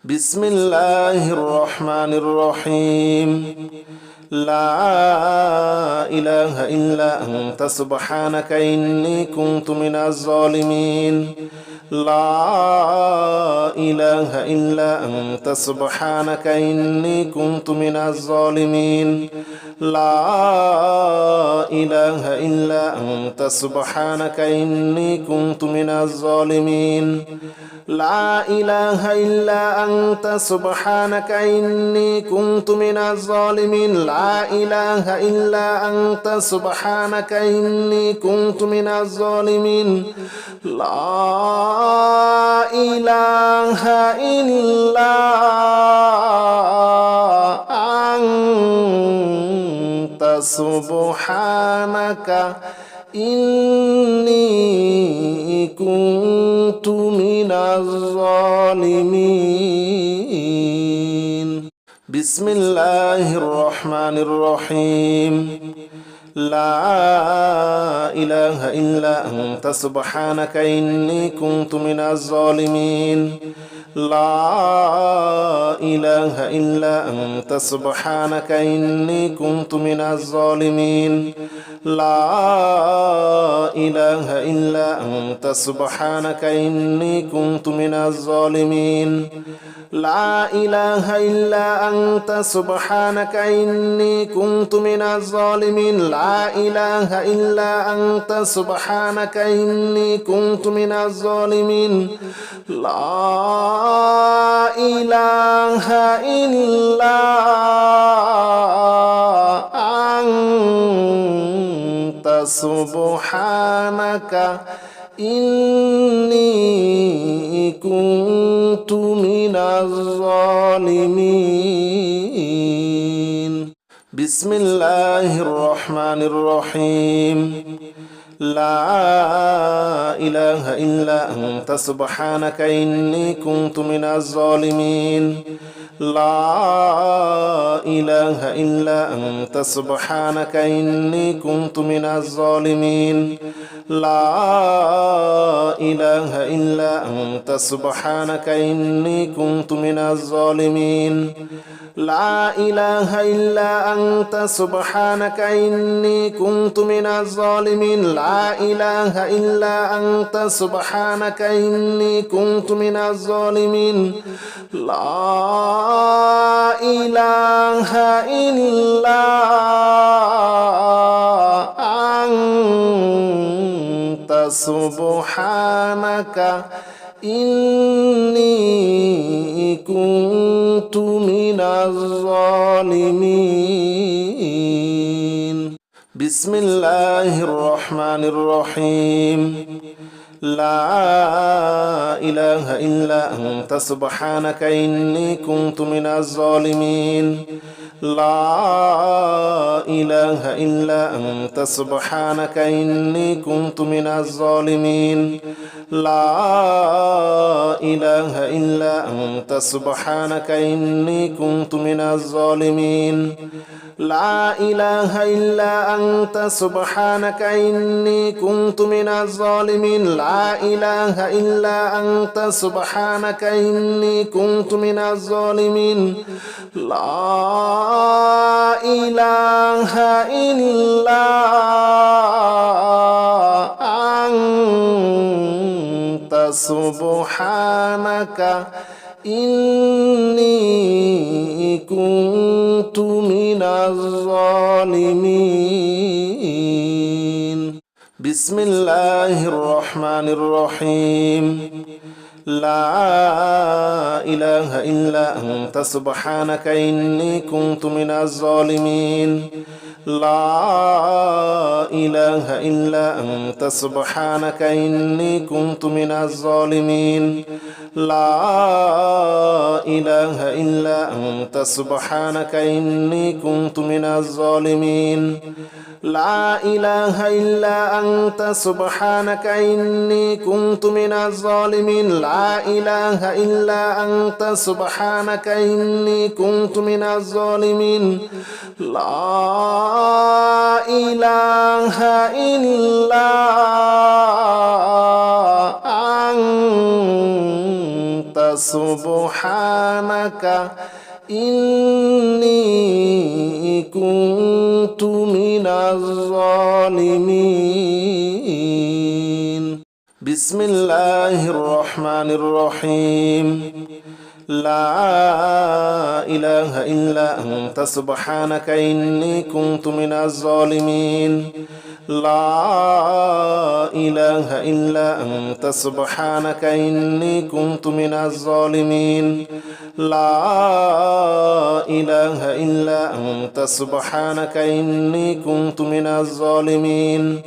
بسم الله الرحمن الرحيم لا إله إلا أنت سبحانك إني كنت من الظالمين لا إله إلا أنت سبحانك إني كنت من الظالمين لا إله إلا أنت سبحانك إني كنت من الظالمين لا إله إلا أنت سبحانك إني كنت من الظالمين لا إله إلا أنت سبحانك إني كنت من الظالمين لا إله إلا أنت سبحانك إني كنت من الظالمين بسم الله الرحمن الرحيم لا إله إلا أنت سبحانك إني كنت من الظالمين لا إله إلا أنت سبحانك إني كنت من الظالمين لا إله إلا أنت سبحانك إني كنت من الظالمين لا إله إلا أنت سبحانك إني كنت من الظالمين لا إله إلا أنت سبحانك إني كنت من الظالمين لا إله إلا أنت سبحانك إني كنت من الظالمين بسم الله الرحمن الرحيم لا إله إلا أنت سبحانك إني كنت من الظالمين لا إله إلا أنت سبحانك إني كنت من الظالمين لا إله إلا أنت سبحانك إني كنت من الظالمين لا إله إلا أنت سبحانك إني كنت من الظالمين لا إله إلا أنت سبحانك إني كنت من الظالمين لا إله إلا أنت سبحانك إني كنت من الظالمين بسم الله الرحمن الرحيم لا إله إلا أنت سبحانك إني كنت من الظالمين لا إله إلا أنت سبحانك إني كنت من الظالمين لا إله إلا أنت سبحانك إني كنت من الظالمين لا إله إلا أنت سبحانك إني كنت من الظالمين لا إله إلا أنت سبحانك إني كنت من الظالمين لا إله إلا أنت سبحانك إني كنت من الظالمين بسم الله الرحمن الرحيم لا إله إلا أنت سبحانك إني كنت من الظالمين لا إله إلا أنت سبحانك إني كنت من الظالمين لا إله إلا أنت سبحانك إني كنت من الظالمين لا إله إلا أنت سبحانك إني كنت من الظالمين لا إله إلا أنت سبحانك إني كنت من الظالمين لا إله إلا أنت سبحانك إني كنت من الظالمين بسم الله الرحمن الرحيم لا إله إلا أنت سبحانك إني كنت من الظالمين لا إله إلا أنت سبحانك إني كنت من الظالمين لا إله إلا أنت سبحانك إني كنت من الظالمين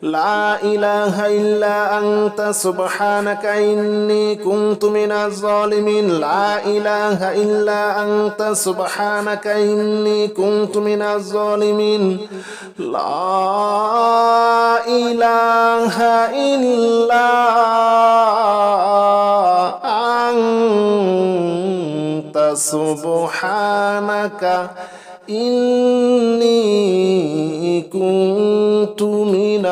لا إله إلا أنت سبحانك إني كنت من الظالمين لا إله إلا أنت سبحانك إني كنت من الظالمين لا إله إلا أنت سبحانك إني كنت من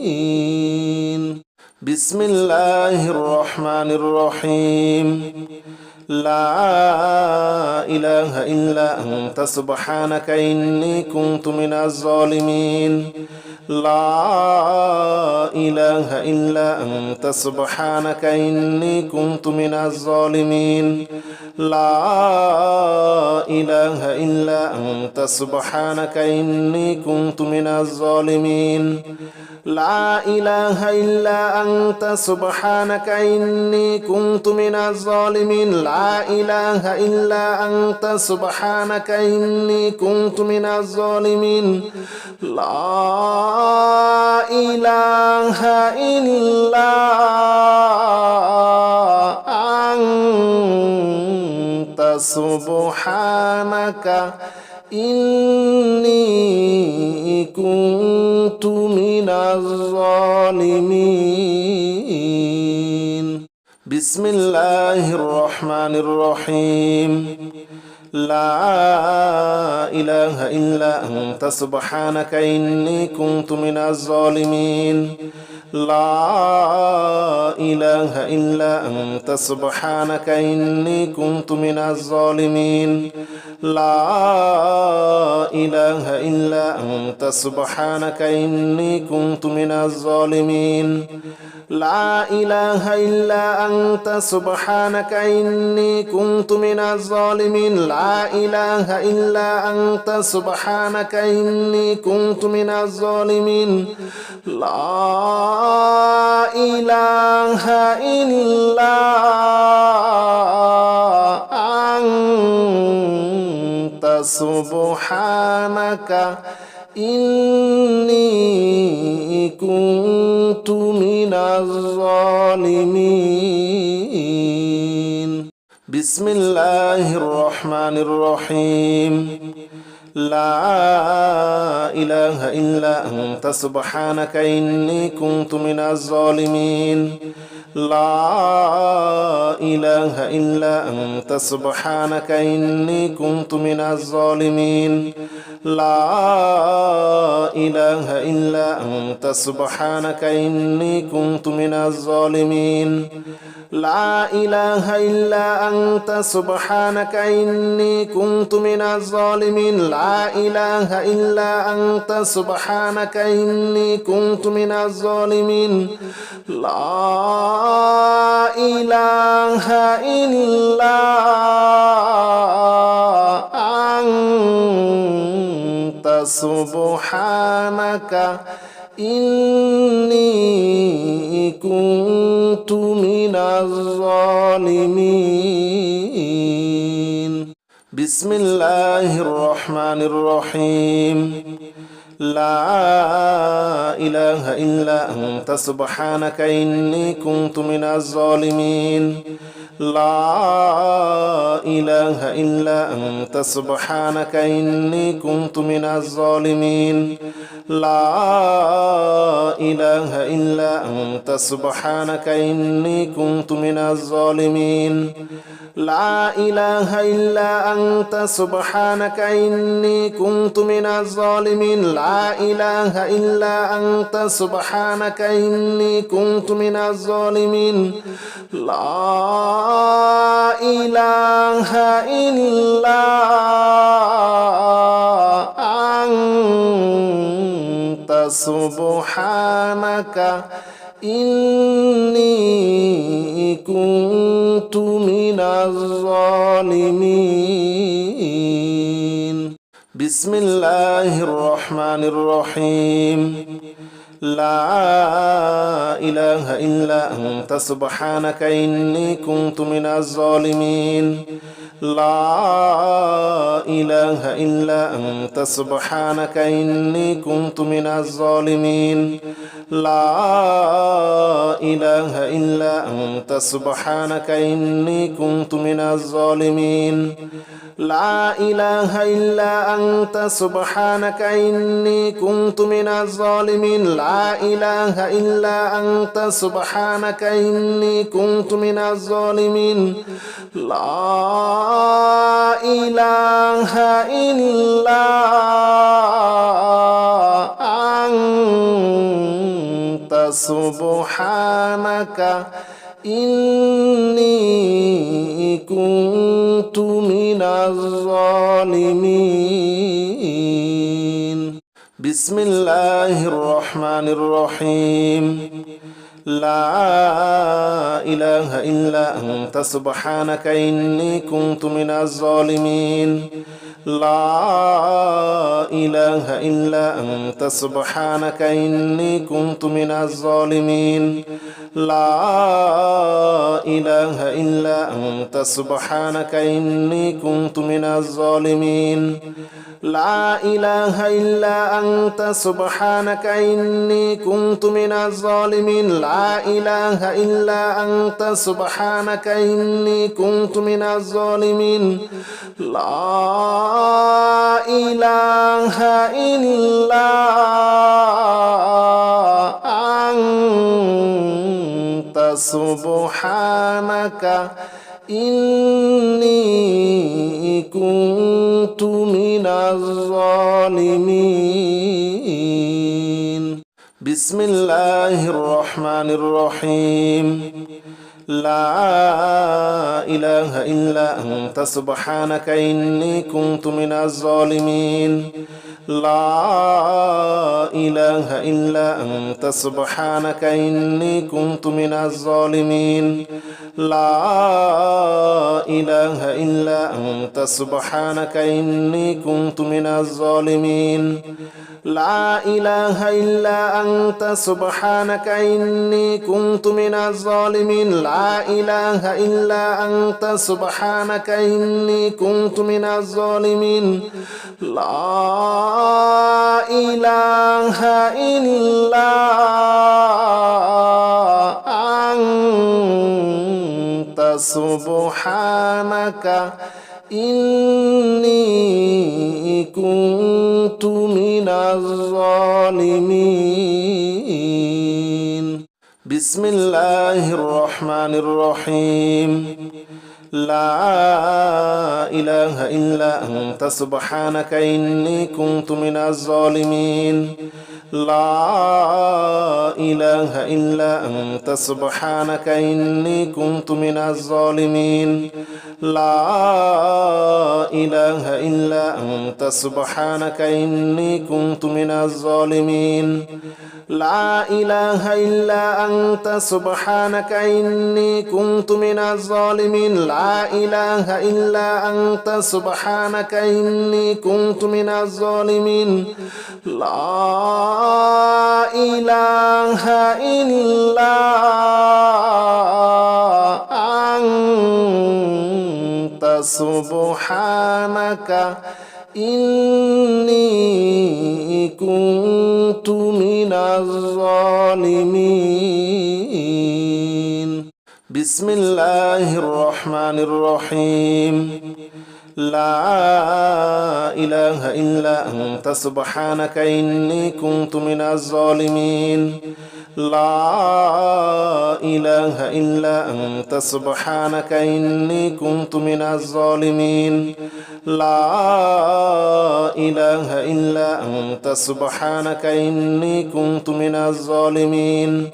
الظالمين بسم الله الرحمن الرحيم لا إله إلا أنت سبحانك إني كنت من الظالمين لا إله إلا أنت سبحانك إني كنت من الظالمين لا إله إلا أنت سبحانك إني كنت من الظالمين لا إله إلا أنت سبحانك إني كنت من الظالمين لا إله إلا أنت سبحانك إني كنت من الظالمين لا إله إلا أنت سبحانك إني كنت من الظالمين بسم الله الرحمن الرحيم لا إله إلا أنت سبحانك إني كنت من الظالمين لا إله إلا أنت سبحانك إني كنت من الظالمين لا إله إلا أنت سبحانك إني كنت من الظالمين لا إله إلا أنت سبحانك إني كنت من الظالمين لا إله إلا أنت سبحانك إني كنت من الظالمين لا إله إلا أنت سبحانك إني كنت من الظالمين بسم الله الرحمن الرحيم لا إله إلا أنت سبحانك إني كنت من الظالمين لا إله إلا أنت سبحانك إني كنت من الظالمين لا إله إلا أنت سبحانك إني كنت من الظالمين لا إله إلا أنت سبحانك إني كنت من الظالمين لا إله إلا أنت سبحانك إني كنت من الظالمين لا إله إلا أنت سبحانك إني كنت من الظالمين بسم الله الرحمن الرحيم لا إله إلا أنت سبحانك إني كنت من الظالمين لا إله إلا أنت سبحانك إني كنت من الظالمين لا إله إلا أنت سبحانك إني كنت من الظالمين لا إله إلا أنت سبحانك إني كنت من الظالمين لا إله إلا أنت سبحانك إني كنت من الظالمين لا إله إلا أنت سبحانك إني كنت من الظالمين بسم الله الرحمن الرحيم لا إله إلا أنت سبحانك إني كنت من الظالمين لا إله إلا أنت سبحانك إني كنت من الظالمين لا إله إلا أنت سبحانك إني كنت من الظالمين لا إله إلا أنت سبحانك إني كنت من الظالمين لا إله إلا أنت سبحانك إني كنت من الظالمين لا إله إلا أنت سبحانك إني كنت من الظالمين بسم الله الرحمن الرحيم لا إله إلا أنت سبحانك إني كنت من الظالمين لا إله إلا أنت سبحانك إني كنت من الظالمين لا إله إلا أنت سبحانك إني كنت من الظالمين لا إله إلا أنت سبحانك إني كنت من الظالمين لا إله إلا أنت سبحانك إني كنت من الظالمين لا إله إلا أنت سبحانك إني كنت من الظالمين بسم الله الرحمن الرحيم لا إله إلا أنت سبحانك إني كنت من الظالمين لا إله إلا أنت سبحانك إني كنت من الظالمين لا إله إلا أنت سبحانك إني كنت من الظالمين لا إله إلا أنت سبحانك إني كنت من الظالمين لا إله إلا أنت سبحانك إني كنت من الظالمين لا إله إلا أنت سبحانك إني كنت من الظالمين بسم الله الرحمن الرحيم لا إله إلا أنت سبحانك إني كنت من الظالمين لا إله إلا أنت سبحانك إني كنت من الظالمين لا إله إلا أنت سبحانك إني كنت من الظالمين لا إله إلا أنت سبحانك إني كنت من الظالمين لا إله إلا أنت سبحانك إني كنت من الظالمين لا إله إلا أنت سبحانك إني كنت من الظالمين بسم الله الرحمن الرحيم لا إله إلا أنت سبحانك إني كنت من الظالمين لا إله إلا أنت سبحانك إني كنت من الظالمين لا إله إلا أنت سبحانك إني كنت من الظالمين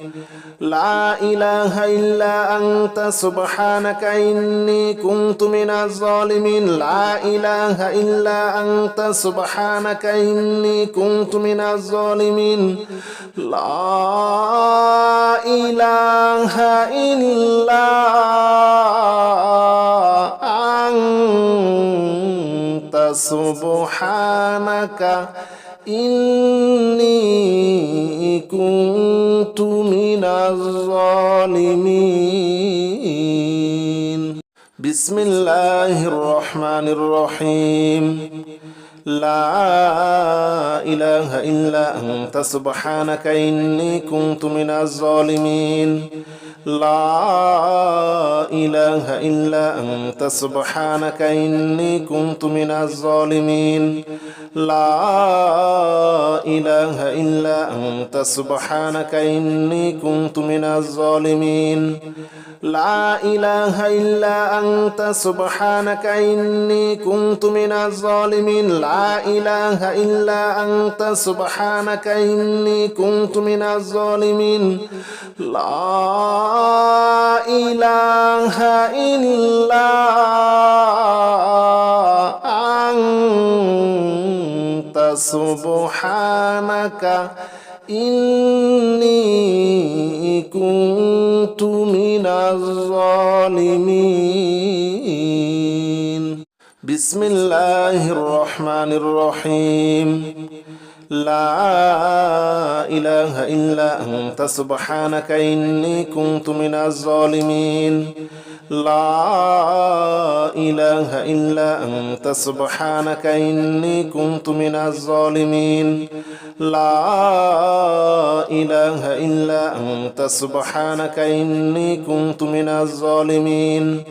لا إله إلا أنت سبحانك إني كنت من الظالمين لا إله إلا أنت سبحانك إني كنت من الظالمين لا إله إلا أنت سبحانك إني كنت من الظالمين بسم الله الرحمن الرحيم لا إله إلا أنت سبحانك إني كنت من الظالمين لا إله إلا أنت سبحانك إني كنت من الظالمين لا إله إلا أنت سبحانك إني كنت من الظالمين لا إله إلا أنت سبحانك إني كنت من الظالمين لا إله إلا أنت سبحانك إني كنت من الظالمين لا إله إلا أنت سبحانك إني كنت من الظالمين بسم الله الرحمن الرحيم لا إله إلا أنت سبحانك إني كنت من الظالمين لا إله إلا أنت سبحانك إني كنت من الظالمين لا إله إلا أنت سبحانك إني كنت من الظالمين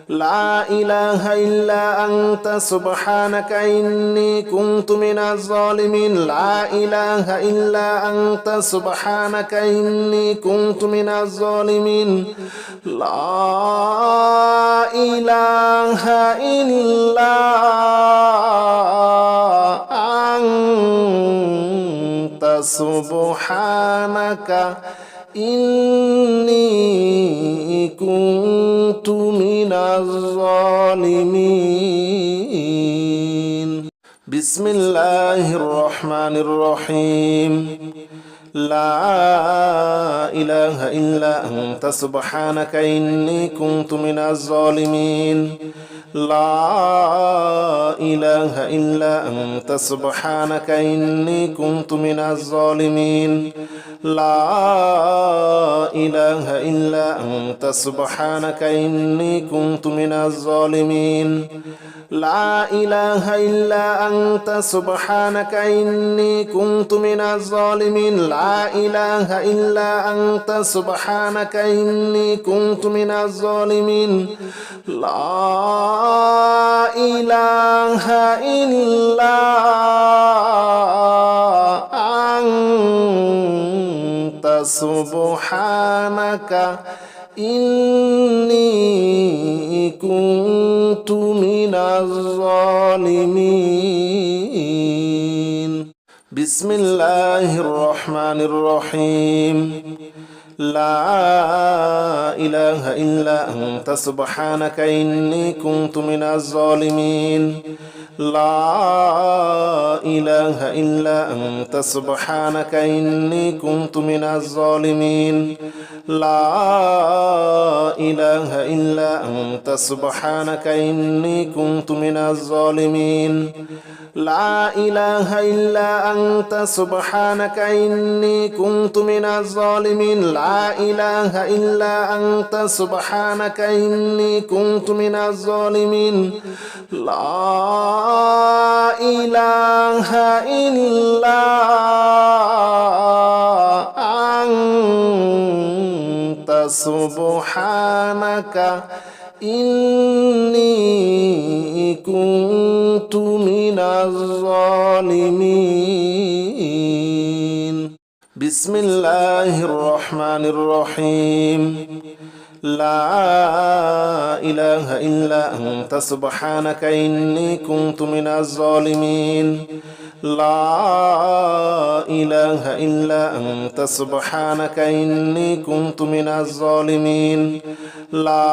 لا إله إلا أنت سبحانك إني كنت من الظالمين لا إله إلا أنت سبحانك إني كنت من الظالمين لا إله إلا أنت سبحانك إني كنت من الظالمين بسم الله الرحمن الرحيم لا إله إلا أنت سبحانك إني كنت من الظالمين لا إله إلا أنت سبحانك إني كنت من الظالمين لا إله إلا أنت سبحانك إني كنت من الظالمين لا إله إلا أنت سبحانك إني كنت من الظالمين لا إله إلا أنت سبحانك إني كنت من الظالمين لا إله إلا أنت سبحانك إني كنت من الظالمين بسم الله الرحمن الرحيم لا إله إلا أنت سبحانك إني كنت من الظالمين لا إله إلا أنت سبحانك إني كنت من الظالمين لا إله إلا أنت سبحانك إني كنت من الظالمين لا إله إلا أنت سبحانك إني كنت من الظالمين لا إله إلا أنت سبحانك إني كنت من الظالمين لا إله إلا أنت سبحانك إني كنت من الظالمين بسم الله الرحمن الرحيم لا إله إلا أنت سبحانك إني كنت من الظالمين لا إله إلا أنت سبحانك إني كنت من الظالمين لا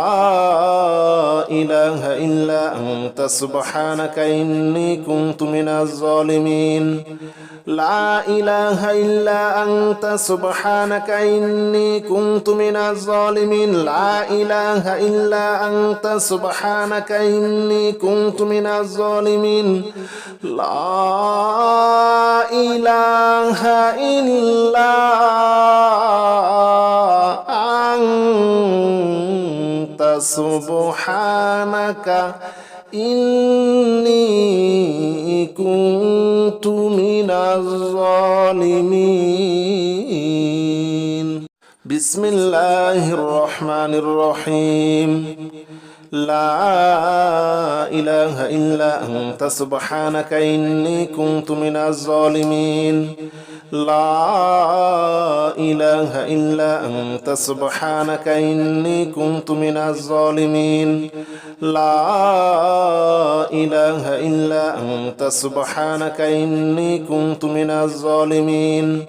إله إلا أنت سبحانك إني كنت من الظالمين لا إله إلا أنت سبحانك إني كنت من الظالمين لا إله إلا أنت سبحانك إني كنت من الظالمين لا إله إلا أنت سبحانك إني كنت من الظالمين بسم الله الرحمن الرحيم لا إله إلا أنت سبحانك إني كنت من الظالمين لا إله إلا أنت سبحانك إني كنت من الظالمين لا إله إلا أنت سبحانك إني كنت من الظالمين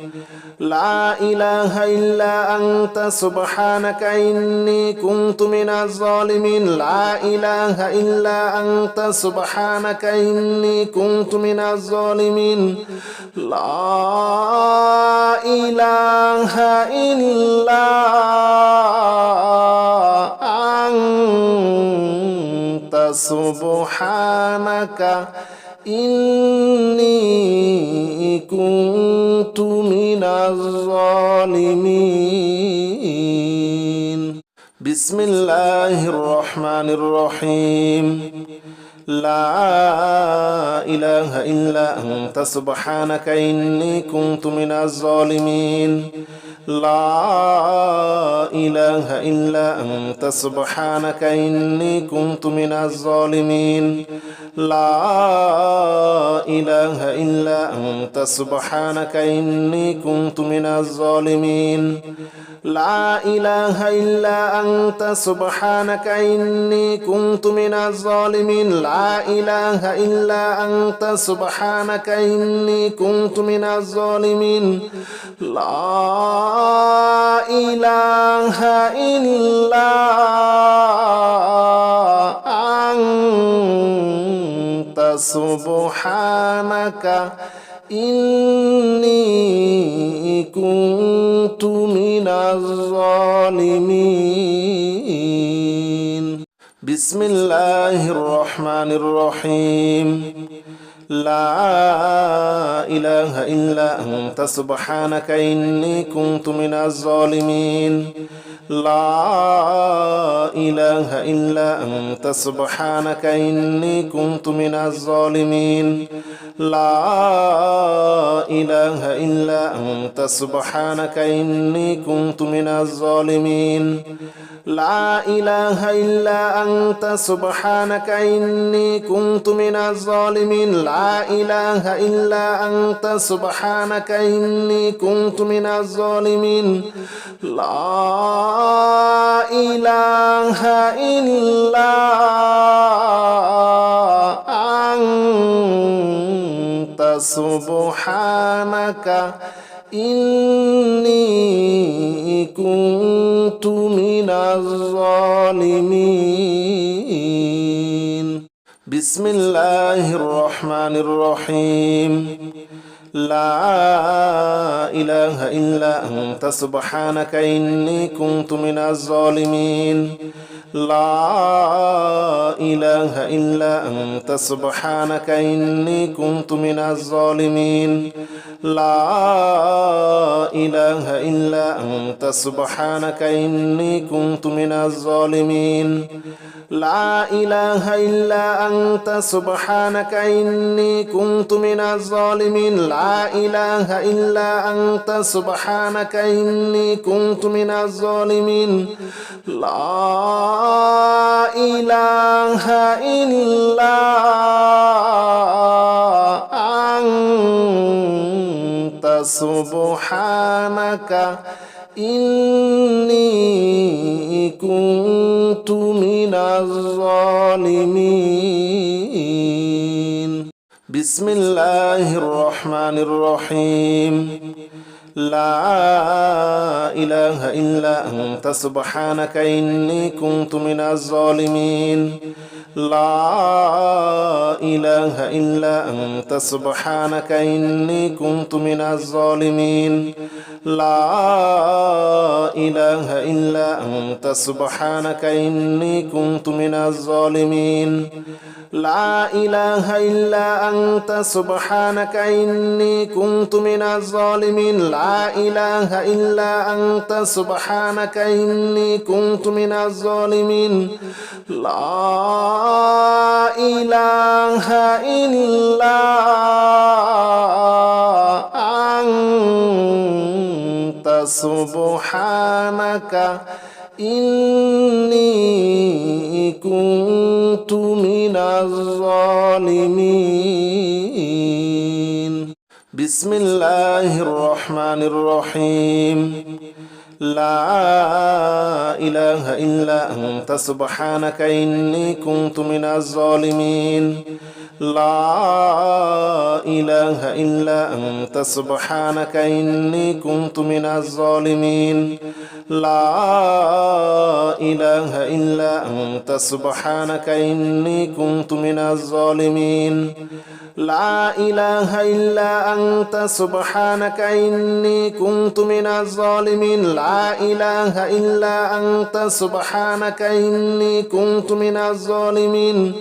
لا إله إلا أنت سبحانك إني كنت من الظالمين لا إله إلا أنت سبحانك إني كنت من الظالمين لا إله إلا أنت سبحانك إني كنت من الظالمين بسم الله الرحمن الرحيم لا إله إلا أنت سبحانك إني كنت من الظالمين لا إله إلا أنت سبحانك إني كنت من الظالمين لا إله إلا أنت سبحانك إني كنت من الظالمين لا إله إلا أنت سبحانك إني كنت من الظالمين لا إله إلا أنت سبحانك إني كنت من الظالمين لا إله إلا أنت سبحانك إني كنت من الظالمين بسم الله الرحمن الرحيم لا إله إلا أنت سبحانك إني كنت من الظالمين لا إله إلا أنت سبحانك إني كنت من الظالمين لا إله إلا أنت سبحانك إني كنت من الظالمين لا إله إلا أنت سبحانك إني كنت من الظالمين لا إله إلا أنت سبحانك إني كنت من الظالمين لا إله إلا أنت سبحانك إني كنت من الظالمين بسم الله الرحمن الرحيم لا إله إلا أنت سبحانك إني كنت من الظالمين لا إله إلا أنت سبحانك إني كنت من الظالمين لا إله إلا أنت سبحانك إني كنت من الظالمين لا إله إلا أنت سبحانك إني كنت من الظالمين لا إله إلا أنت سبحانك إني كنت من الظالمين لا إله إلا أنت سبحانك إني كنت من الظالمين بسم الله الرحمن الرحيم لا إله إلا أنت سبحانك إني كنت من الظالمين لا إله إلا أنت سبحانك إني كنت من الظالمين لا إله إلا أنت سبحانك إني كنت من الظالمين لا إله إلا أنت سبحانك إني كنت من الظالمين لا إله إلا أنت سبحانك إني كنت من الظالمين لا إله إلا أنت سبحانك إني كنت من الظالمين بسم الله الرحمن الرحيم لا إله إلا أنت سبحانك إني كنت من الظالمين لا إله إلا أنت سبحانك إني كنت من الظالمين لا إله إلا أنت سبحانك إني كنت من الظالمين لا إله إلا أنت سبحانك إني كنت من الظالمين لا إله إلا أنت سبحانك إني كنت من الظالمين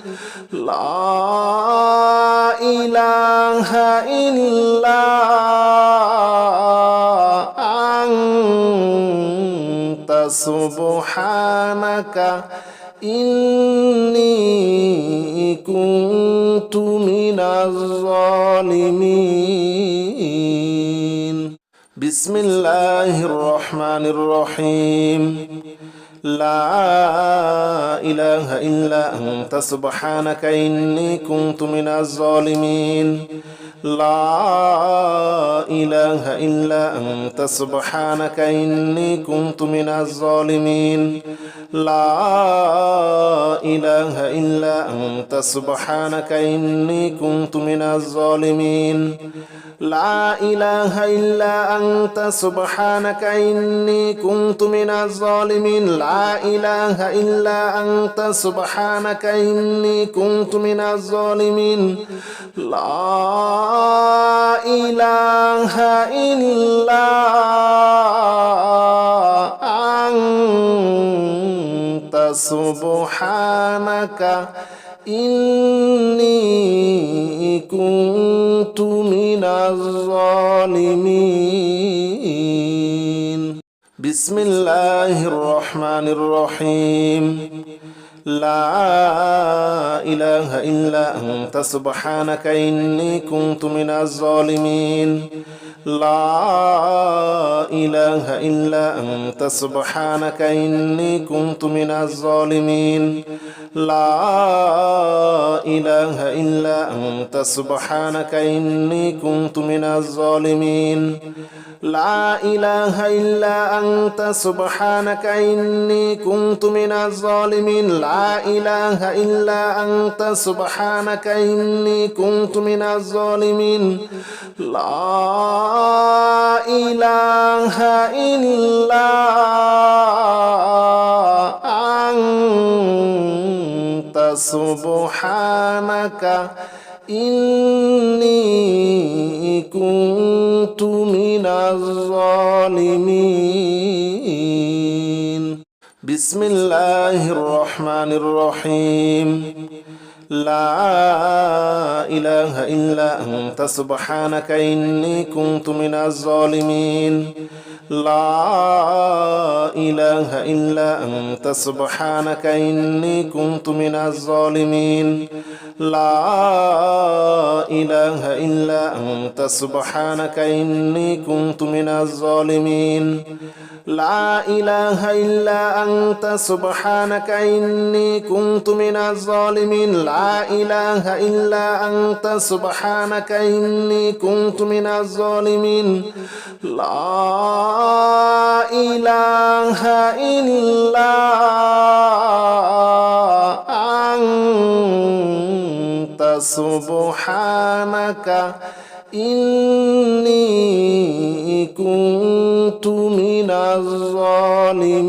لا إله إلا أنت سبحانك إني كنت من الظالمين بسم الله الرحمن الرحيم لا إله إلا أنت سبحانك إني كنت من الظالمين لا إله إلا أنت سبحانك إني كنت من الظالمين لا إله إلا أنت سبحانك إني كنت من الظالمين لا إله إلا أنت سبحانك إني كنت من الظالمين لا إله إلا أنت سبحانك إني كنت من الظالمين لا إله إلا أنت سبحانك إني كنت من الظالمين بسم الله الرحمن الرحيم لا إله إلا أنت سبحانك إني كنت من الظالمين لا إله إلا أنت سبحانك إني كنت من الظالمين لا إله إلا أنت سبحانك إني كنت من الظالمين لا إله إلا أنت سبحانك إني كنت من الظالمين لا إله إلا أنت سبحانك إني كنت من الظالمين لا إله إلا أنت سبحانك إني كنت من الظالمين بسم الله الرحمن الرحيم لا إله إلا أنت سبحانك إني كنت من الظالمين لا إله إلا أنت سبحانك إني كنت من الظالمين لا إله إلا أنت سبحانك إني كنت من الظالمين لا إله إلا أنت سبحانك إني كنت من الظالمين لا إله إلا أنت سبحانك إني كنت من الظالمين لا إله إلا أنت سبحانك إني كنت من الظالمين